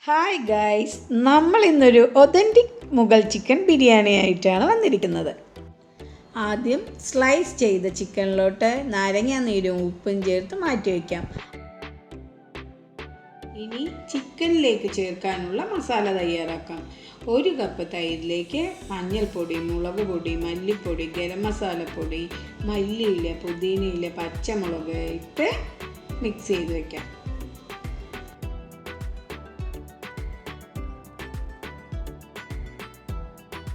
Hi guys, നമ്മൾ ഇന്നൊരു authentic Mughal chicken biryani ആയിട്ടാണ് വന്നിരിക്കുന്നത്. ആദ്യം സ്ലൈസ് ചെയ്ത ചിക്കനിലോട്ട് നാരങ്ങ നീരും ഉപ്പും ചേർത്ത് മാറ്റി വയ്ക്കാം. ഇനി ചിക്കനിലേക്ക് ചേർക്കാനുള്ള മസാല തയ്യാറാക്കാം. 1 കപ്പ് തൈരിലേക്ക് മഞ്ഞൾപ്പൊടി, മുളക് പൊടി, മല്ലിപ്പൊടി, ഗരം മസാലപ്പൊടി, മല്ലിയില, പുതിനയില, പച്ചമുളക് ഇട്ട് മിക്സ് ചെയ്ത് വയ്ക്കാം.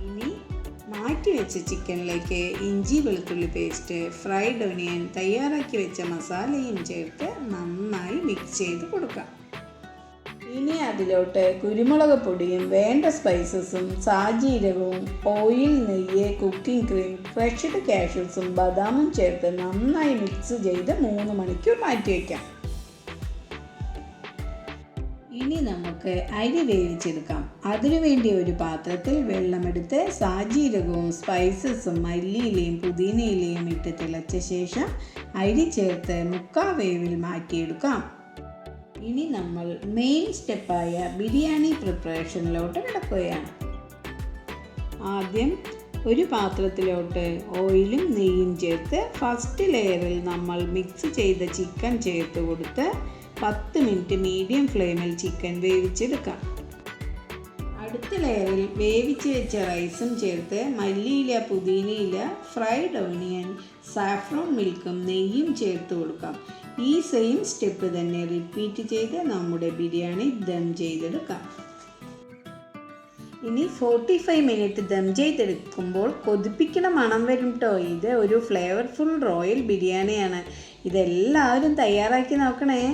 ഇനി മാറ്റി വെച്ച ചിക്കനിലേക്ക് ഇഞ്ചി വെളുത്തുള്ളി പേസ്റ്റ്, ഫ്രൈഡ് ഒനിയൻ, തയ്യാറാക്കി വെച്ച മസാലയും ചേർത്ത് നന്നായി മിക്സ് ചെയ്ത് കൊടുക്കാം. ഇനി അതിലോട്ട് കുരുമുളക് പൊടിയും വേണ്ട സ്പൈസസും സാജീരകവും ഓയിൽ, നെയ്യ്, കുക്കിംഗ് ക്രീം, ഫ്രഷ്ഡ് കാഷ്യൂസും ബദാമും ചേർത്ത് നന്നായി മിക്സ് ചെയ്ത് 3 മണിക്കൂർ മാറ്റി വയ്ക്കാം. ഇനി നമുക്ക് അരി വേവിച്ചെടുക്കാം. അതിനുവേണ്ടി ഒരു പാത്രത്തിൽ വെള്ളമെടുത്ത് സാജീരകവും സ്പൈസസും മല്ലിയിലയും പുതിനയിലയും ഇട്ട് തിളച്ച ശേഷം അരി ചേർത്ത് 1/4 വേവിൽ മാറ്റിയെടുക്കാം. ഇനി നമ്മൾ മെയിൻ സ്റ്റെപ്പായ ബിരിയാണി പ്രിപ്പറേഷനിലോട്ട് കിടക്കുകയാണ്. ആദ്യം ഒരു പാത്രത്തിലോട്ട് ഓയിലും നെയ്യും ചേർത്ത് ഫസ്റ്റ് ലെയറിൽ നമ്മൾ മിക്സ് ചെയ്ത ചിക്കൻ ചേർത്ത് കൊടുത്ത് 10 മിനിറ്റ് മീഡിയം ഫ്ലെയിമിൽ ചിക്കൻ വേവിച്ചെടുക്കാം. അടുത്ത ലെയറിൽ വേവിച്ച് വെച്ച റൈസും ചേർത്ത് മല്ലിയില, പുതിനയില, ഫ്രൈഡ് ഓണിയൻ, സാഫ്രോൺ മിൽക്കും നെയ്യും ചേർത്ത് കൊടുക്കാം. ഈ സെയിം സ്റ്റെപ്പ് തന്നെ റിപ്പീറ്റ് ചെയ്ത് നമ്മുടെ ബിരിയാണി ദം ചെയ്തെടുക്കാം. ഇനി 45 മിനിറ്റ് ദം ചെയ്തെടുക്കുമ്പോൾ കൊതിപ്പിക്കണ മണം വരും കേട്ടോ. ഇത് ഒരു ഫ്ലേവർഫുൾ റോയൽ ബിരിയാണിയാണ്. ഇതെല്ലാവരും തയ്യാറാക്കി നോക്കണേ.